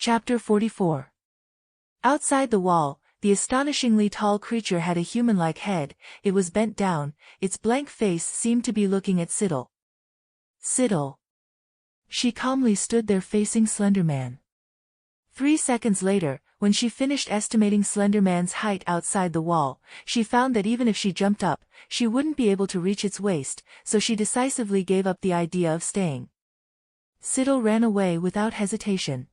Chapter 44. Outside the wall, the astonishingly tall creature had a human-like head. It was bent down, its blank face seemed to be looking at Siddle. Siddle. She calmly stood there facing Slenderman. 3 seconds later, when she finished estimating Slenderman's height outside the wall, she found that even if she jumped up, she wouldn't be able to reach its waist, so she decisively gave up the idea of staying. Siddle ran away without hesitation.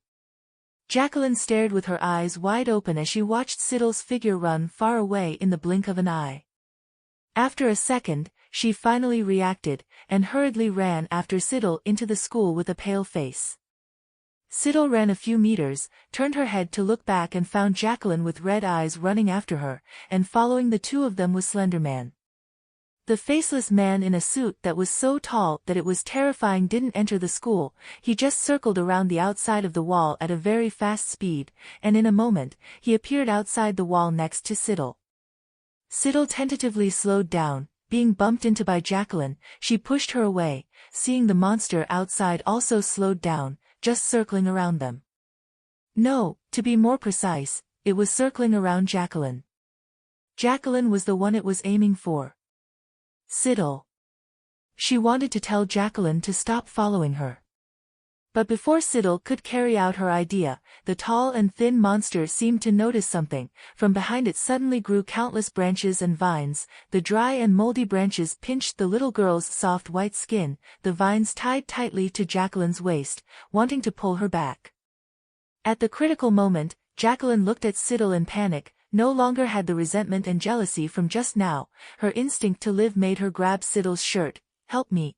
Jacqueline stared with her eyes wide open as she watched Siddle's figure run far away in the blink of an eye. After a second, she finally reacted, and hurriedly ran after Siddle into the school with a pale face. Siddle ran a few meters, turned her head to look back and found Jacqueline with red eyes running after her, and following the two of them was Slenderman. The faceless man in a suit that was so tall that it was terrifying didn't enter the school. He just circled around the outside of the wall at a very fast speed, and in a moment, he appeared outside the wall next to Siddle. Siddle tentatively slowed down, being bumped into by Jacqueline. She pushed her away, seeing the monster outside also slowed down, just circling around them. No, to be more precise, it was circling around Jacqueline. Jacqueline was the one it was aiming for. Siddle. She wanted to tell Jacqueline to stop following her. But before Siddle could carry out her idea, the tall and thin monster seemed to notice something. From behind it suddenly grew countless branches and vines. The dry and moldy branches pinched the little girl's soft white skin, the vines tied tightly to Jacqueline's waist, wanting to pull her back. At the critical moment, Jacqueline looked at Siddle in panic. No longer had the resentment and jealousy from just now. Her instinct to live made her grab Siddle's shirt. "Help me."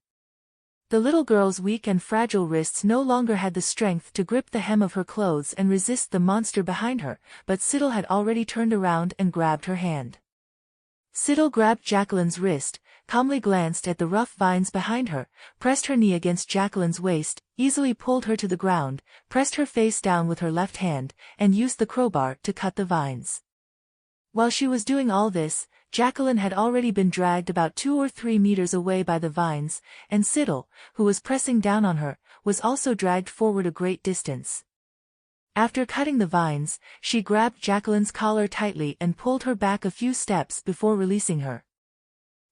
The little girl's weak and fragile wrists no longer had the strength to grip the hem of her clothes and resist the monster behind her, but Siddle had already turned around and grabbed her hand. Siddle grabbed Jacqueline's wrist, calmly glanced at the rough vines behind her, pressed her knee against Jacqueline's waist, easily pulled her to the ground, pressed her face down with her left hand, and used the crowbar to cut the vines. While she was doing all this, Jacqueline had already been dragged about 2 or 3 meters away by the vines, and Siddle, who was pressing down on her, was also dragged forward a great distance. After cutting the vines, she grabbed Jacqueline's collar tightly and pulled her back a few steps before releasing her.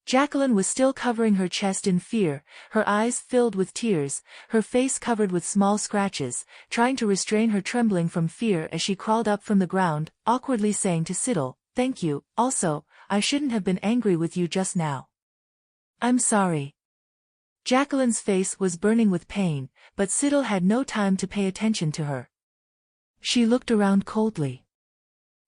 Jacqueline was still covering her chest in fear, her eyes filled with tears, her face covered with small scratches, trying to restrain her trembling from fear as she crawled up from the ground, awkwardly saying to Siddle, "Thank you, also, I shouldn't have been angry with you just now. I'm sorry." Jacqueline's face was burning with pain, but Siddle had no time to pay attention to her. She looked around coldly.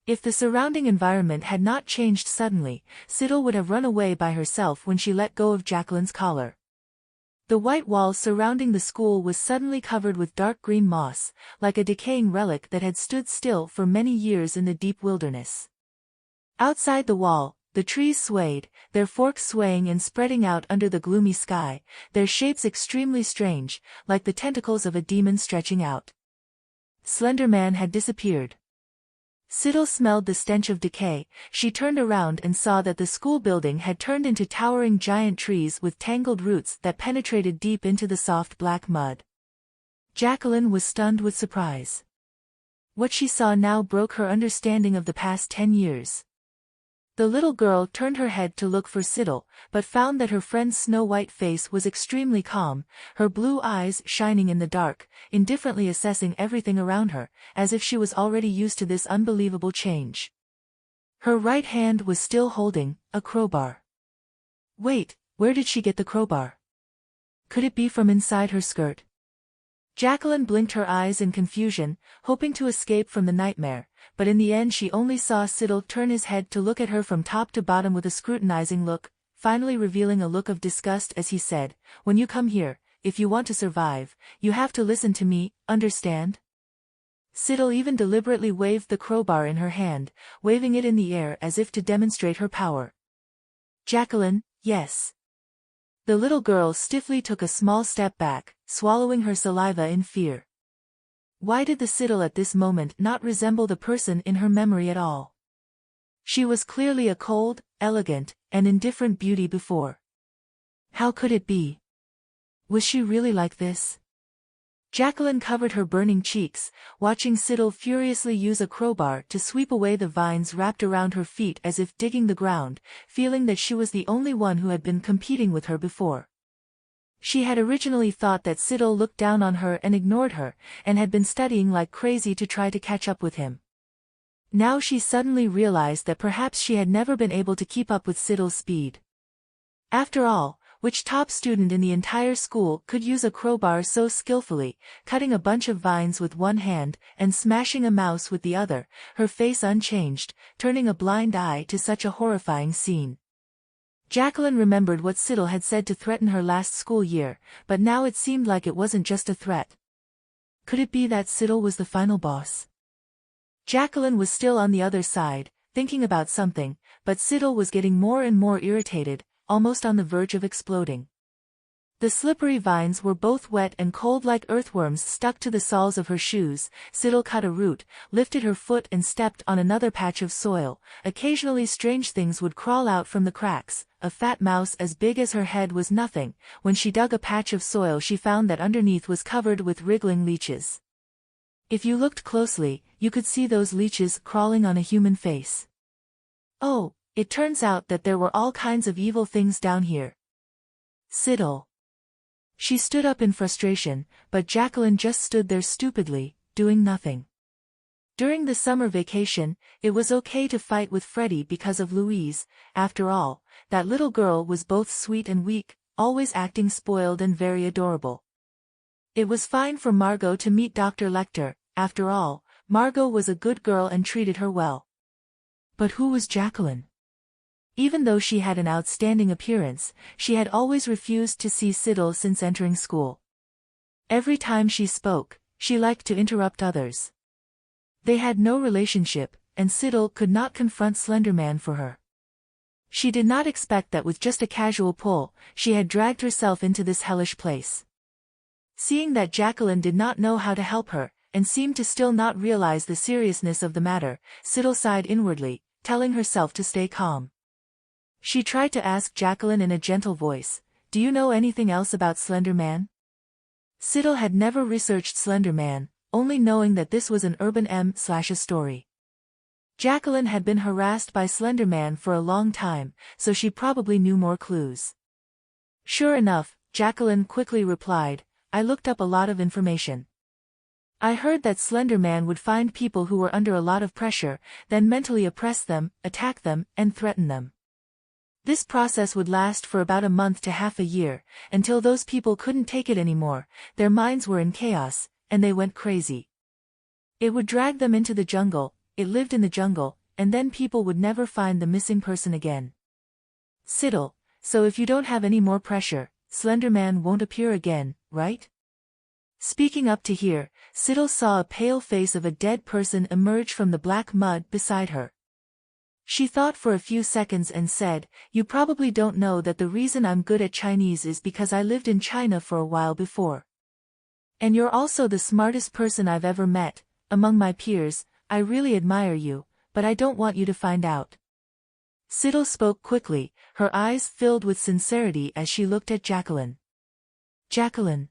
If the surrounding environment had not changed suddenly, Siddle would have run away by herself when she let go of Jacqueline's collar. The white wall surrounding the school was suddenly covered with dark green moss, like a decaying relic that had stood still for many years in the deep wilderness. Outside the wall, the trees swayed, their forks swaying and spreading out under the gloomy sky, their shapes extremely strange, like the tentacles of a demon stretching out. Slenderman had disappeared. Siddle smelled the stench of decay. She turned around and saw that the school building had turned into towering giant trees with tangled roots that penetrated deep into the soft black mud. Jacqueline was stunned with surprise. What she saw now broke her understanding of the past 10 years. The little girl turned her head to look for Siddle, but found that her friend's snow-white face was extremely calm, her blue eyes shining in the dark, indifferently assessing everything around her, as if she was already used to this unbelievable change. Her right hand was still holding a crowbar. Wait, where did she get the crowbar? Could it be from inside her skirt? Jacqueline blinked her eyes in confusion, hoping to escape from the nightmare, but in the end she only saw Siddle turn his head to look at her from top to bottom with a scrutinizing look, finally revealing a look of disgust as he said, "When you come here, if you want to survive, you have to listen to me, understand?" Siddle even deliberately waved the crowbar in her hand, waving it in the air as if to demonstrate her power. "Jacqueline, yes." The little girl stiffly took a small step back, swallowing her saliva in fear. Why did the Siddle at this moment not resemble the person in her memory at all? She was clearly a cold, elegant, and indifferent beauty before. How could it be? Was she really like this? Jacqueline covered her burning cheeks, watching Siddle furiously use a crowbar to sweep away the vines wrapped around her feet as if digging the ground, feeling that she was the only one who had been competing with her before. She had originally thought that Siddle looked down on her and ignored her, and had been studying like crazy to try to catch up with him. Now she suddenly realized that perhaps she had never been able to keep up with Siddle's speed. After all, which top student in the entire school could use a crowbar so skillfully, cutting a bunch of vines with one hand and smashing a mouse with the other, her face unchanged, turning a blind eye to such a horrifying scene. Jacqueline remembered what Siddle had said to threaten her last school year, but now it seemed like it wasn't just a threat. Could it be that Siddle was the final boss? Jacqueline was still on the other side, thinking about something, but Siddle was getting more and more irritated, almost on the verge of exploding. The slippery vines were both wet and cold like earthworms stuck to the soles of her shoes. Siddle cut a root, lifted her foot and stepped on another patch of soil. Occasionally strange things would crawl out from the cracks. A fat mouse as big as her head was nothing. When she dug a patch of soil she found that underneath was covered with wriggling leeches. If you looked closely, you could see those leeches crawling on a human face. Oh, it turns out that there were all kinds of evil things down here. Siddle. She stood up in frustration, but Jacqueline just stood there stupidly, doing nothing. During the summer vacation, it was okay to fight with Freddie because of Louise. After all, that little girl was both sweet and weak, always acting spoiled and very adorable. It was fine for Margot to meet Dr. Lecter. After all, Margot was a good girl and treated her well. But who was Jacqueline? Even though she had an outstanding appearance, she had always refused to see Siddle since entering school. Every time she spoke, she liked to interrupt others. They had no relationship, and Siddle could not confront Slender Man for her. She did not expect that with just a casual pull, she had dragged herself into this hellish place. Seeing that Jacqueline did not know how to help her, and seemed to still not realize the seriousness of the matter, Siddle sighed inwardly, telling herself to stay calm. She tried to ask Jacqueline in a gentle voice, "Do you know anything else about Slender Man?" Siddle had never researched Slender Man, only knowing that this was an urban a story. Jacqueline had been harassed by Slender Man for a long time, so she probably knew more clues. Sure enough, Jacqueline quickly replied, "I looked up a lot of information. I heard that Slender Man would find people who were under a lot of pressure, then mentally oppress them, attack them, and threaten them. This process would last for about a month to half a year, until those people couldn't take it anymore, their minds were in chaos, and they went crazy. It would drag them into the jungle, it lived in the jungle, and then people would never find the missing person again." Siddle, so if you don't have any more pressure, Slender Man won't appear again, right? Speaking up to hear, Siddle saw a pale face of a dead person emerge from the black mud beside her. She thought for a few seconds and said, "You probably don't know that the reason I'm good at Chinese is because I lived in China for a while before. And you're also the smartest person I've ever met, among my peers. I really admire you, but I don't want you to find out." Siddle spoke quickly, her eyes filled with sincerity as she looked at Jacqueline. "Jacqueline."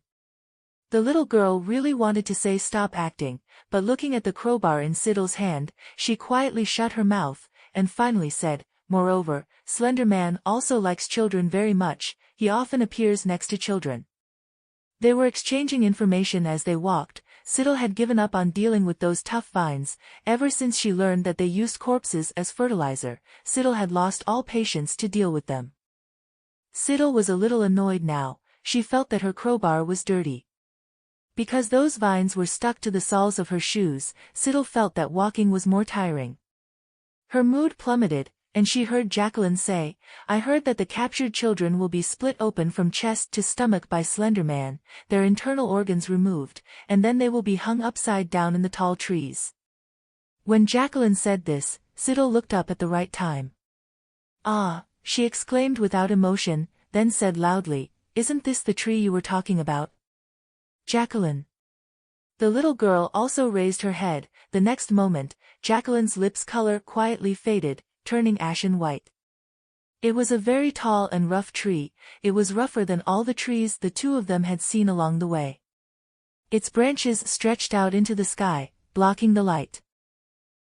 The little girl really wanted to say stop acting, but looking at the crowbar in Siddle's hand, she quietly shut her mouth, and finally said, "Moreover, Slender Man also likes children very much, he often appears next to children." They were exchanging information as they walked. Siddle had given up on dealing with those tough vines. Ever since she learned that they used corpses as fertilizer, Siddle had lost all patience to deal with them. Siddle was a little annoyed now, she felt that her crowbar was dirty. Because those vines were stuck to the soles of her shoes, Siddle felt that walking was more tiring. Her mood plummeted, and she heard Jacqueline say, "I heard that the captured children will be split open from chest to stomach by Slender Man, their internal organs removed, and then they will be hung upside down in the tall trees." When Jacqueline said this, Siddle looked up at the right time. "Ah," she exclaimed without emotion, then said loudly, "Isn't this the tree you were talking about?" "Jacqueline." The little girl also raised her head. The next moment, Jacqueline's lips' color quietly faded, turning ashen white. It was a very tall and rough tree, it was rougher than all the trees the two of them had seen along the way. Its branches stretched out into the sky, blocking the light.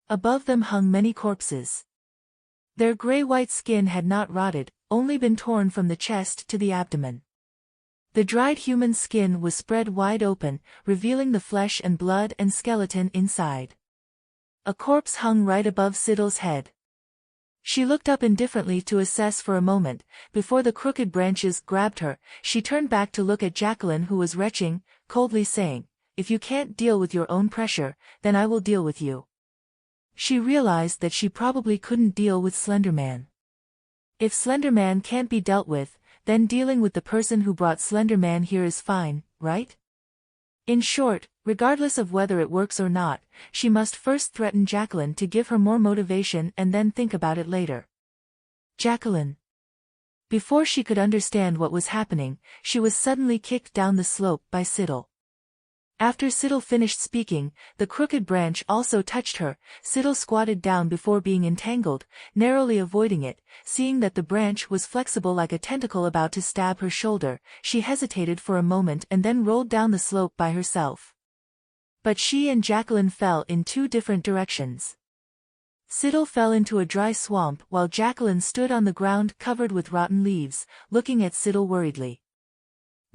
Above them hung many corpses. Their gray-white skin had not rotted, only been torn from the chest to the abdomen. The dried human skin was spread wide open, revealing the flesh and blood and skeleton inside. A corpse hung right above Siddle's head. She looked up indifferently to assess for a moment. Before the crooked branches grabbed her, she turned back to look at Jacqueline, who was retching, coldly saying, "If you can't deal with your own pressure, then I will deal with you." She realized that she probably couldn't deal with Slender Man. If Slender Man can't be dealt with, then dealing with the person who brought Slender Man here is fine, right? In short, regardless of whether it works or not, she must first threaten Jacqueline to give her more motivation and then think about it later. Jacqueline. Before she could understand what was happening, she was suddenly kicked down the slope by Siddle. After Siddle finished speaking, the crooked branch also touched her. Siddle squatted down before being entangled, narrowly avoiding it. Seeing that the branch was flexible like a tentacle about to stab her shoulder, she hesitated for a moment and then rolled down the slope by herself. But she and Jacqueline fell in two different directions. Siddle fell into a dry swamp while Jacqueline stood on the ground covered with rotten leaves, looking at Siddle worriedly.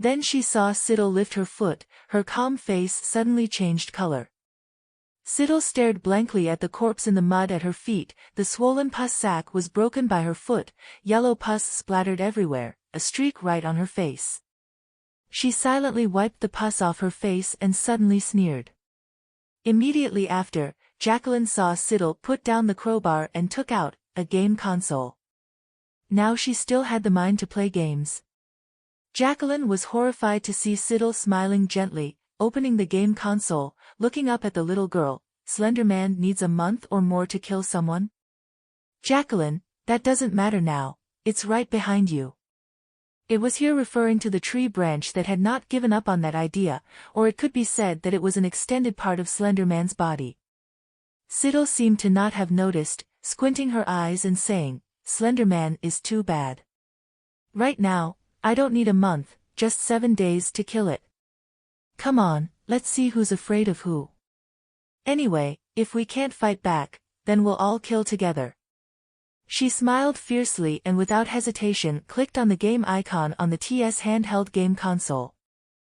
Then she saw Siddle lift her foot. Her calm face suddenly changed color. Siddle stared blankly at the corpse in the mud at her feet. The swollen pus sac was broken by her foot, yellow pus splattered everywhere, a streak right on her face. She silently wiped the pus off her face and suddenly sneered. Immediately after, Jacqueline saw Siddle put down the crowbar and took out a game console. Now she still had the mind to play games. Jacqueline was horrified to see Siddle smiling gently, opening the game console, looking up at the little girl. "Slender Man needs a month or more to kill someone?" "Jacqueline, that doesn't matter now, it's right behind you." It was here referring to the tree branch that had not given up on that idea, or it could be said that it was an extended part of Slender Man's body. Siddle seemed to not have noticed, squinting her eyes and saying, "Slender Man is too bad. Right now, I don't need a month, just 7 days to kill it. Come on, let's see who's afraid of who. Anyway, if we can't fight back, then we'll all kill together." She smiled fiercely and without hesitation clicked on the game icon on the TS handheld game console.